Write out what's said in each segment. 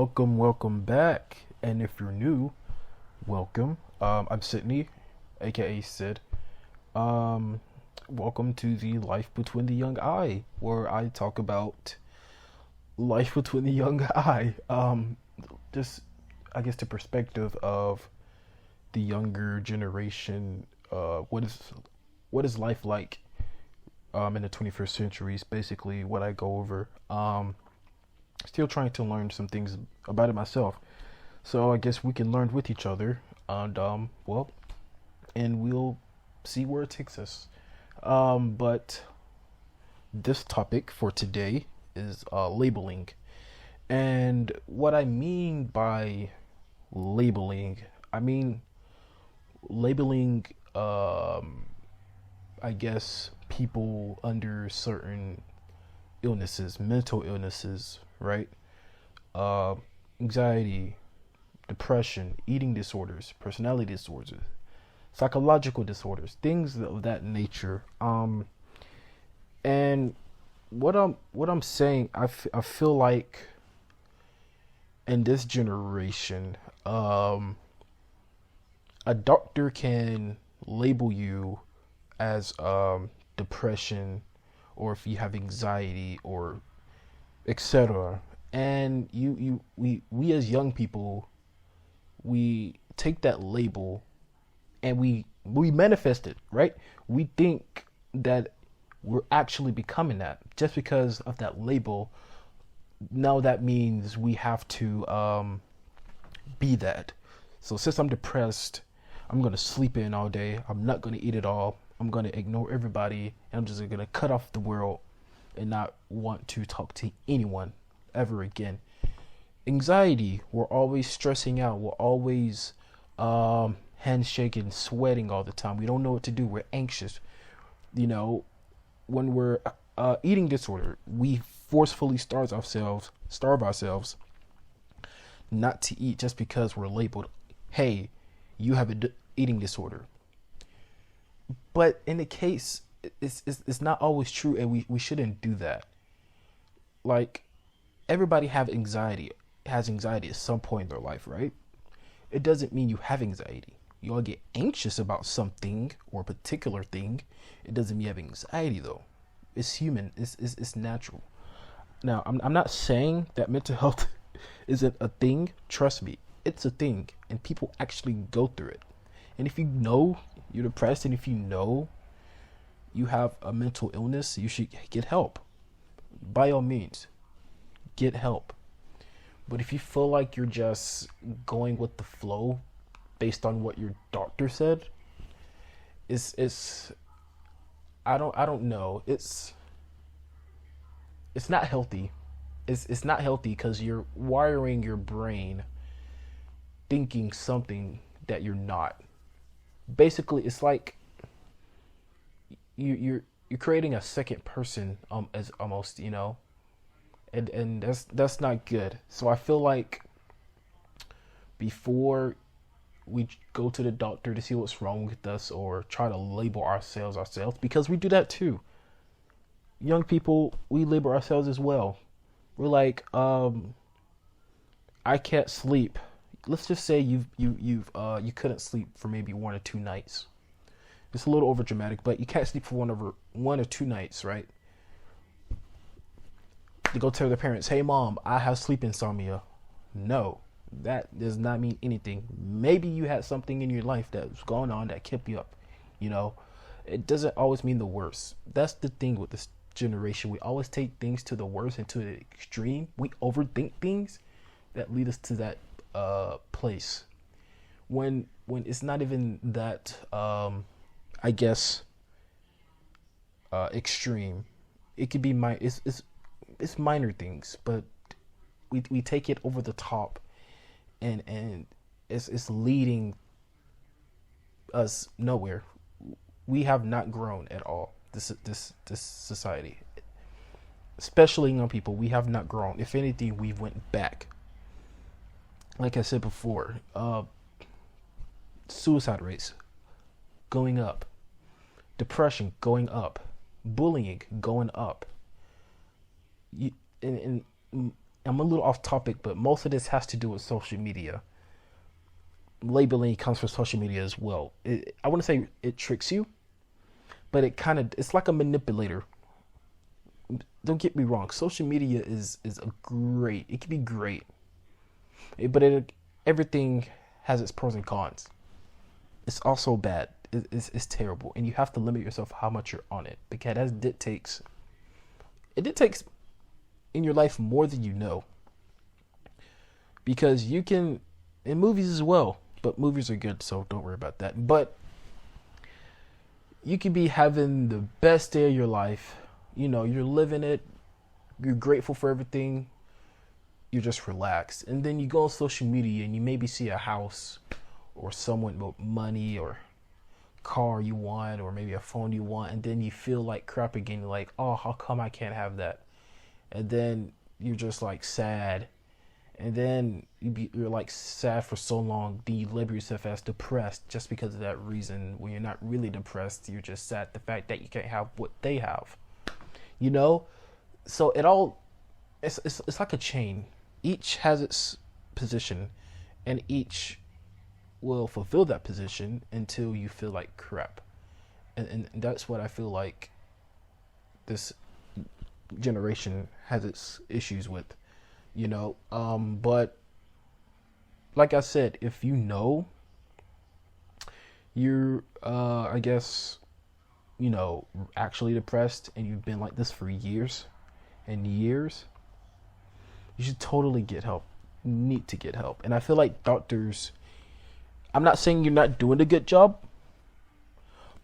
Welcome back. And if you're new, welcome. I'm Sydney, aka Sid. Um, Welcome to the Life Between the Young Eye, where I talk about life between the young eye. Just I guess the perspective of the younger generation. What is life like? In the 21st century is basically what I go over. Still trying to learn some things about it myself. So I guess we can learn with each other, and and we'll see where it takes us. But this topic for today is labeling, and what I mean by labeling, I mean labeling. I guess people under certain illnesses, mental illnesses, right? Uh, Anxiety, depression, eating disorders, personality disorders, psychological disorders, things of that nature. And what I'm saying, I feel like in this generation, a doctor can label you as depression, or if you have anxiety, or etc. And we as young people, we take that label and we manifest it, right? We think that we're actually becoming that just because of that label. Now that means we have to be that. So since I'm depressed, I'm gonna sleep in all day. I'm not gonna eat at all. I'm gonna ignore everybody, and I'm just gonna cut off the world and not want to talk to anyone ever again. Anxiety, we're always stressing out. We're always handshaking, sweating all the time. We don't know what to do. We're anxious. You know, when we're eating disorder, we forcefully starve ourselves not to eat just because we're labeled, hey, you have a eating disorder. But in the case, it's not always true, and we shouldn't do that. Like, everybody has anxiety at some point in their life, right? It doesn't mean you have anxiety. You all get anxious about something or a particular thing. It doesn't mean you have anxiety, though. It's human. It's natural. Now, I'm not saying that mental health isn't a thing. Trust me, it's a thing, and people actually go through it. And if you know you're depressed, and if you know you have a mental illness, you should get help. By all means, get help. But if you feel like you're just going with the flow based on what your doctor said, it's I don't know. It's not healthy. It's not healthy because you're wiring your brain thinking something that you're not. Basically, it's like you're creating a second person, as almost, and that's not good. So I feel like before we go to the doctor to see what's wrong with us, or try to label ourselves, because we do that too. Young people, we label ourselves as well. We're like, I can't sleep. Let's just say you couldn't sleep for maybe 1 or 2 nights. It's a little over dramatic, but you can't sleep for 1 or 2 nights, right? They go tell their parents, "Hey, mom, I have sleep insomnia." No, that does not mean anything. Maybe you had something in your life that was going on that kept you up. You know, it doesn't always mean the worst. That's the thing with this generation. We always take things to the worst and to the extreme. We overthink things that lead us to that place when it's not even that I guess extreme. It could be it's minor things, but we take it over the top, and it's leading us nowhere. We have not grown at all. This society, especially young people, we have not grown. If anything, we went back. Like I said before, suicide rates going up, depression going up, bullying going up. You, and I'm a little off topic, but most of this has to do with social media. Labeling comes from social media as well. I want to say it tricks you, but it's like a manipulator. Don't get me wrong. Social media is a great. It can be great, but everything has its pros and cons. It's also bad. It's terrible, and you have to limit yourself how much you're on it, because it dictates in your life more than you know. Because you can, in movies as well, but movies are good, so don't worry about that. But you could be having the best day of your life. You're living it. You're grateful for everything. You're just relaxed. And then you go on social media and you maybe see a house or someone with money or car you want, or maybe a phone you want. And then you feel like crap again. You're like, oh, how come I can't have that? And then you're just like sad. And then you're like sad for so long. Then you label yourself as depressed just because of that reason, when you're not really depressed. You're just sad the fact that you can't have what they have. So it's like a chain. Each has its position, and each will fulfill that position until you feel like crap. And that's what I feel like this generation has its issues with, but like I said, if you're I guess actually depressed, and you've been like this for years and years, you should totally get help. You need to get help. And I feel like doctors, I'm not saying you're not doing a good job,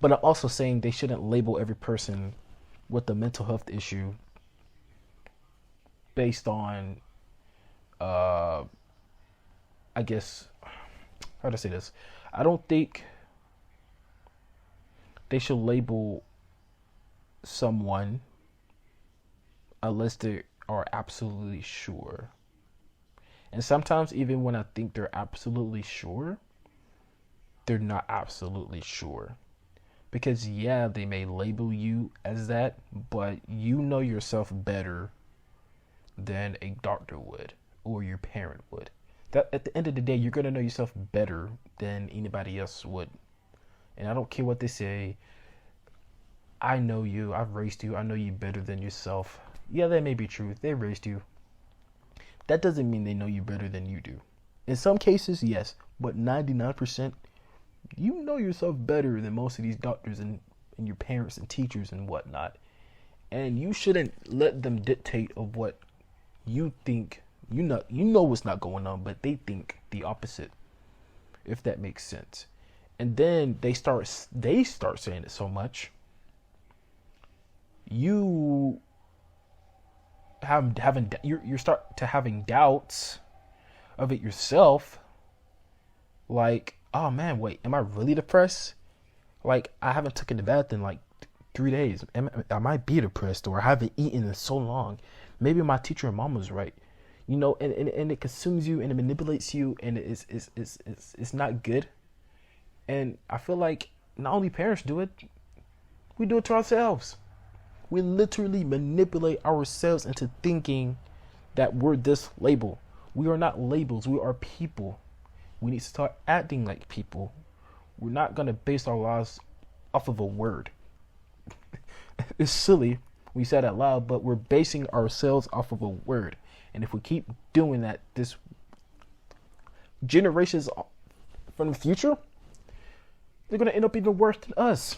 but I'm also saying they shouldn't label every person with a mental health issue based on I guess, how to say this? I don't think they should label someone unless they are absolutely sure. And sometimes even when I think they're absolutely sure, they're not absolutely sure. Because they may label you as that, but you know yourself better than a doctor would, or your parent would. That at the end of the day, you're gonna know yourself better than anybody else would. And I don't care what they say. I know you. I've raised you. I know you better than yourself. Yeah, that may be true. They raised you. That doesn't mean they know you better than you do. In some cases, yes, but 99%, you know yourself better than most of these doctors and your parents and teachers and whatnot. And you shouldn't let them dictate of what you think. You know what's not going on, but they think the opposite, if that makes sense. And then they start saying it so much. You you start to having doubts of it yourself. Like, oh man, wait, am I really depressed? Like, I haven't taken a bath in like 3 days. I might be depressed, or I haven't eaten in so long. Maybe my teacher and mom was right. And it consumes you, and it manipulates you, and it's not good. And I feel like not only parents do it, we do it to ourselves. We literally manipulate ourselves into thinking that we're this label. We are not labels. We are people. We need to start acting like people. We're not going to base our lives off of a word. It's silly we said that loud, but we're basing ourselves off of a word. And if we keep doing that, this generations from the future, they're going to end up even worse than us.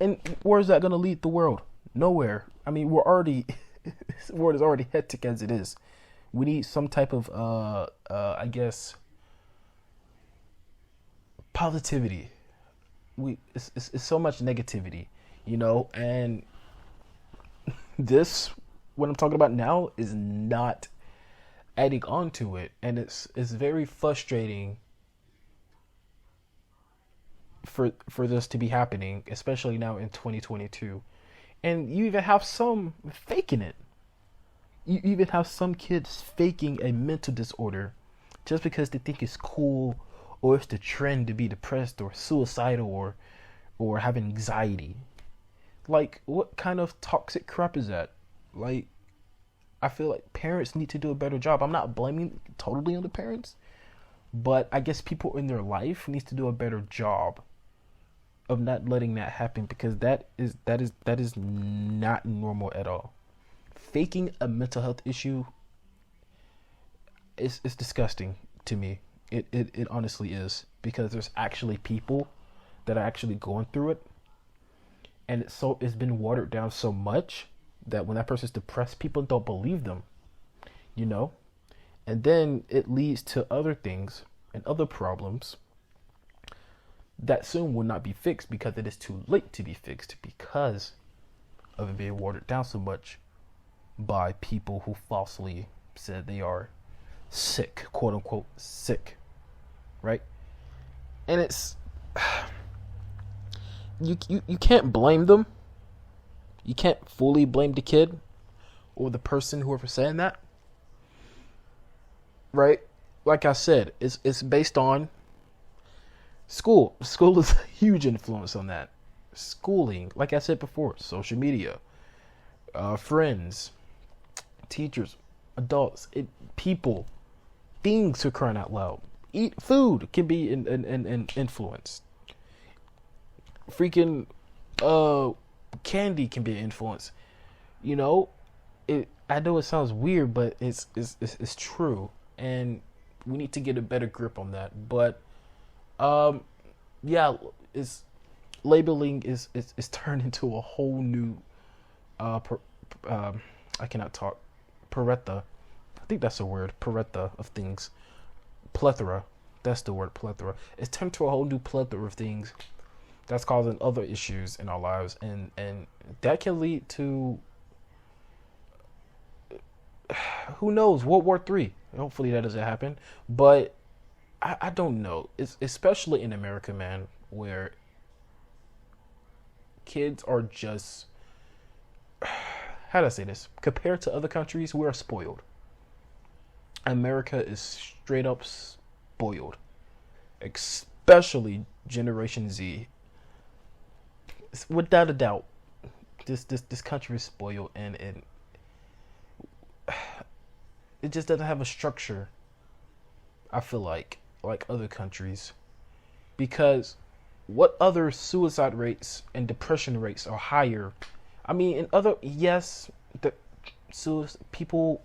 And where is that going to lead the world? Nowhere. I mean, this world is already hectic as it is. We need some type of, I guess, positivity. It's so much negativity, and this, what I'm talking about now, is not adding on to it. And it's very frustrating for this to be happening, especially now in 2022. And you even have some faking it. You even have some kids faking a mental disorder just because they think it's cool, or it's the trend to be depressed or suicidal or have anxiety. Like, what kind of toxic crap is that? Like, I feel like parents need to do a better job. I'm not blaming totally on the parents, but I guess people in their life needs to do a better job of not letting that happen, because that is not normal at all. Faking a mental health issue is disgusting to me. It honestly is, because there's actually people that are actually going through it, and it's been watered down so much that when that person's depressed, people don't believe them, you know? And then it leads to other things and other problems that soon will not be fixed, because it is too late to be fixed, because of it being watered down so much by people who falsely said they are sick, quote unquote sick, right? And it's you can't blame them. You can't fully blame the kid or the person whoever saying that, right? Like I said, it's based on school. School is a huge influence on that. Schooling, like I said before, social media, friends, teachers, adults, people, things for crying out loud. Eat food can be an influence. Freaking candy can be an influence. You know, I know it sounds weird, but it's true, and we need to get a better grip on that. But yeah, it's labeling is turned into a whole new I cannot talk, Paretha. I think that's the word, Paretha of things. Plethora. That's the word, plethora. It's turned to a whole new plethora of things that's causing other issues in our lives, and that can lead to, who knows, World War III. Hopefully that doesn't happen, but I don't know. It's especially in America, man, where kids are just, how do I say this? Compared to other countries, we're spoiled. America is straight up spoiled, especially Generation Z. Without a doubt, this country is spoiled, and it just doesn't have a structure, I feel like other countries. Because what other suicide rates and depression rates are higher? I mean, in other, yes, people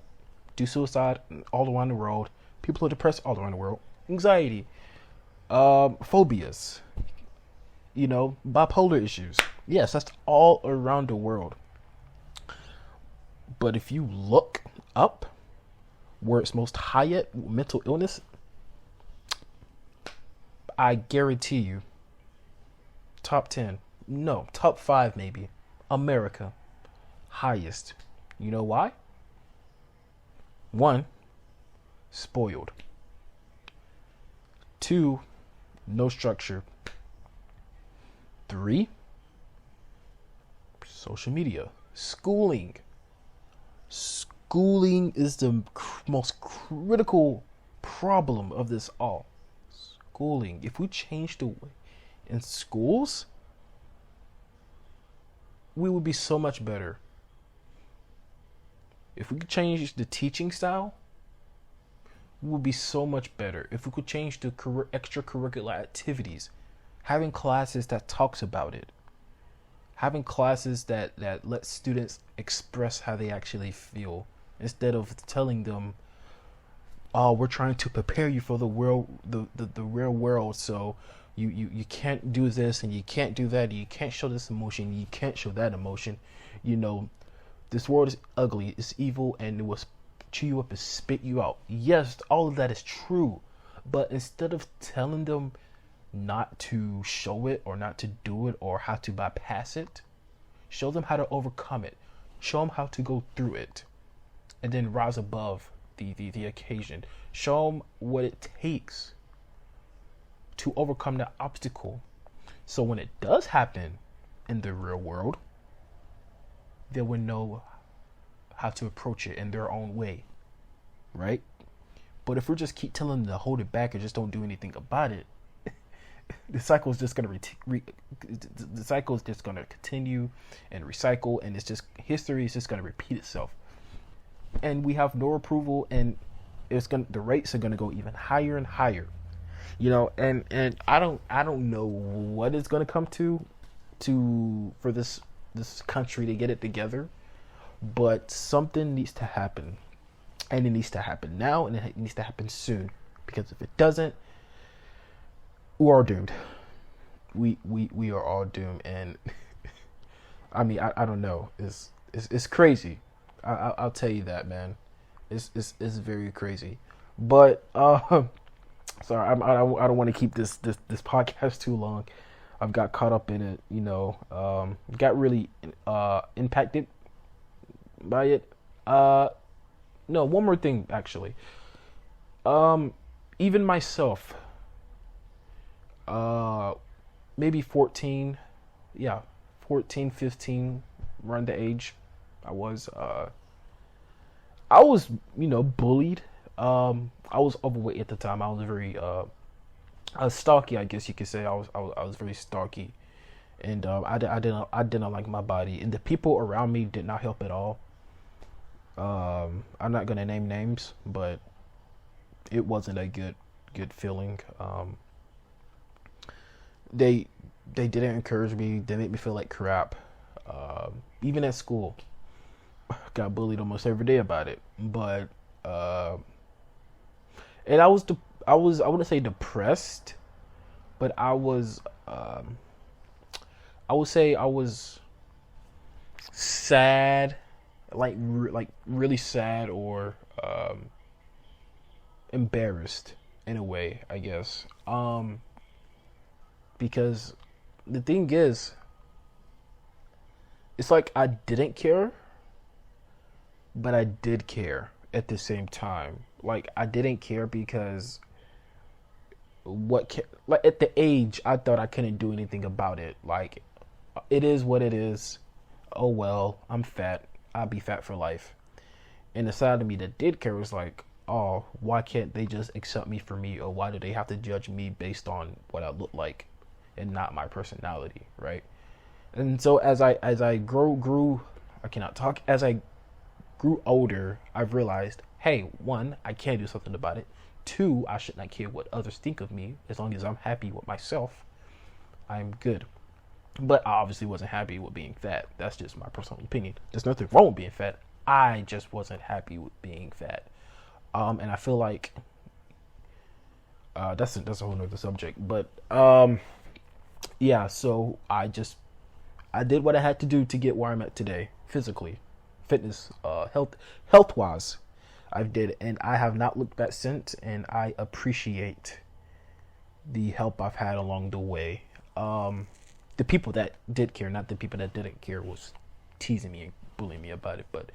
do suicide all around the world. People are depressed all around the world. Anxiety, phobias, bipolar issues. Yes, that's all around the world. But if you look up where it's most high at mental illness, I guarantee you, top 10, no, top 5 maybe, America, highest. You know why? 1, spoiled. 2, no structure. 3, social media. Schooling is the most critical problem of this all. Schooling. If we change the way in schools, we would be so much better. If we could change the teaching style, we would be so much better. If we could change the extracurricular activities, having classes that talks about it, having classes that let students express how they actually feel, instead of telling them, oh, we're trying to prepare you for the world, the real world, so you can't do this and you can't do that, you can't show this emotion, you can't show that emotion. This world is ugly, it's evil, and it will chew you up and spit you out. Yes, all of that is true, but instead of telling them not to show it or not to do it or how to bypass it, show them how to overcome it. Show them how to go through it and then rise above the occasion. Show them what it takes to overcome that obstacle, so when it does happen in the real world, they will know how to approach it in their own way, right? But if we just keep telling them to hold it back and just don't do anything about it, the cycle is just going to the cycle is just going to continue and recycle, and it's just, history is just going to repeat itself. and we have no approval, and the rates are gonna go even higher and higher. And I don't know what it's gonna come for this country to get it together, but something needs to happen, and it needs to happen now, and it needs to happen soon, because if it doesn't, we're all doomed. We are all doomed, and I mean, I don't know. It's crazy. I'll tell you that, man. It's very crazy. But sorry, I don't want to keep this podcast too long. I've got caught up in it, got really impacted by it. No, one more thing actually. Even myself, maybe 14, 15, around the age I was bullied. I was overweight at the time. I was very stocky, I guess you could say. I was very stocky, and I didn't like my body, and the people around me did not help at all. I'm not gonna name names, but it wasn't a good feeling. They didn't encourage me. They made me feel like crap. Even at school, got bullied almost every day about it. But and I wouldn't say depressed, but I would say I was sad, like really sad, or embarrassed in a way, I guess. Because the thing is, it's like I didn't care, but I did care at the same time. Like, I didn't care because like at the age, I thought I couldn't do anything about it. Like, it is what it is. Oh well, I'm fat. I'll be fat for life. And the side of me that did care was like, oh, why can't they just accept me for me, or why do they have to judge me based on what I look like and not my personality, right? And so as I grew, I cannot talk. As I grew older, I've realized, hey, one, I can do something about it. Two, I should not care what others think of me. As long as I'm happy with myself, I'm good. But I obviously wasn't happy with being fat. That's just my personal opinion. There's nothing wrong with being fat. I just wasn't happy with being fat. And I feel like that's a whole nother subject. But yeah, so I did what I had to do to get where I'm at today, physically, fitness, health wise. I did, and I have not looked back since, and I appreciate the help I've had along the way. The people that did care, not the people that didn't care, was teasing me and bullying me about it. But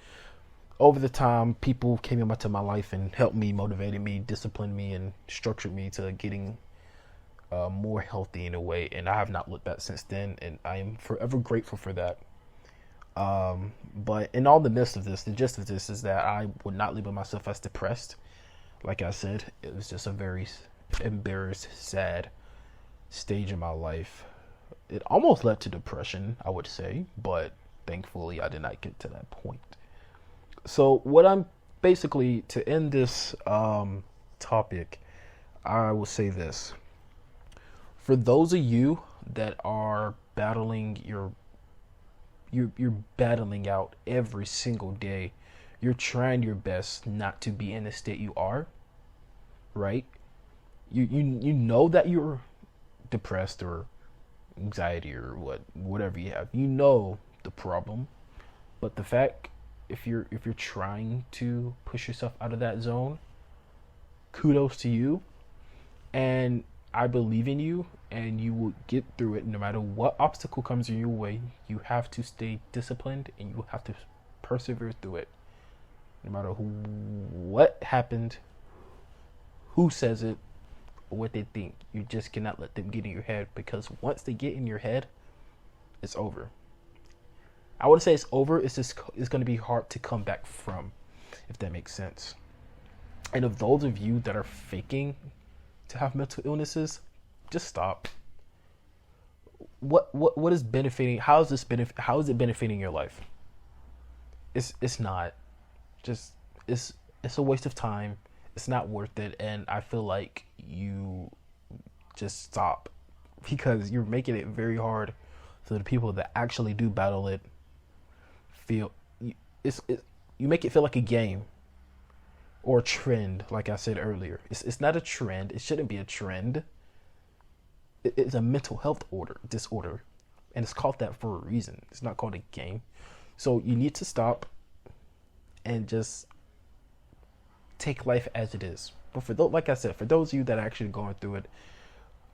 over the time, people came into my life and helped me, motivated me, disciplined me, and structured me to getting more healthy in a way. And I have not looked back since then, and I am forever grateful for that. But in all the midst of this, the gist of this is that I would not label myself as depressed. Like I said, it was just a very embarrassed, sad stage in my life. It almost led to depression, I would say, but thankfully I did not get to that point. So what I'm basically, to end this topic, I will say this. For those of you that are battling you're battling out every single day, you're trying your best not to be in the state you are, right? You know that you're depressed or anxiety or whatever you have. You know the problem, but the fact, if you're trying to push yourself out of that zone, kudos to you, and I believe in you, and you will get through it no matter what obstacle comes in your way. You have to stay disciplined, and you have to persevere through it, no matter what happened, who says it, or what they think. You just cannot let them get in your head, because once they get in your head, it's over. I wouldn't say it's over. It's going to be hard to come back from, if that makes sense. And of those of you that are faking to have mental illnesses, just stop. What is benefiting? How is it benefiting your life? It's not. Just it's a waste of time. It's not worth it, and I feel like you just stop because you're making it very hard so the people that actually do battle it feel you make it feel like a game or a trend. Like I said earlier, it's not a trend. It shouldn't be a trend. It's a mental health disorder, and it's called that for a reason. It's not called a game. So you need to stop and just take life as it is. But for those, like I said, for those of you that are actually going through it,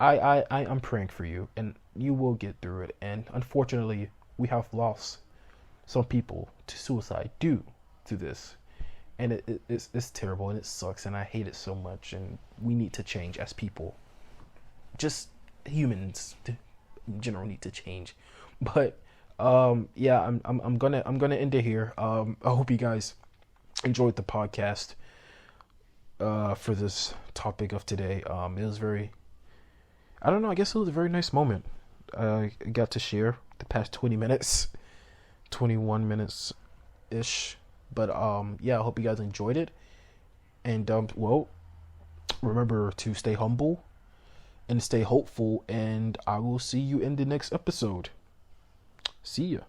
I'm praying for you, and you will get through it. And unfortunately, we have lost some people to suicide due to this, and it's terrible and it sucks, and I hate it so much. And we need to change as people. Just humans in general need to change. But yeah, I'm gonna end it here. I hope you guys enjoyed the podcast for this topic of today. It was very, I don't know, I guess it was a very nice moment. I got to share the past 20 minutes, 21 minutes ish. But yeah, I hope you guys enjoyed it. And well, remember to stay humble and stay hopeful, and I will see you in the next episode. See ya.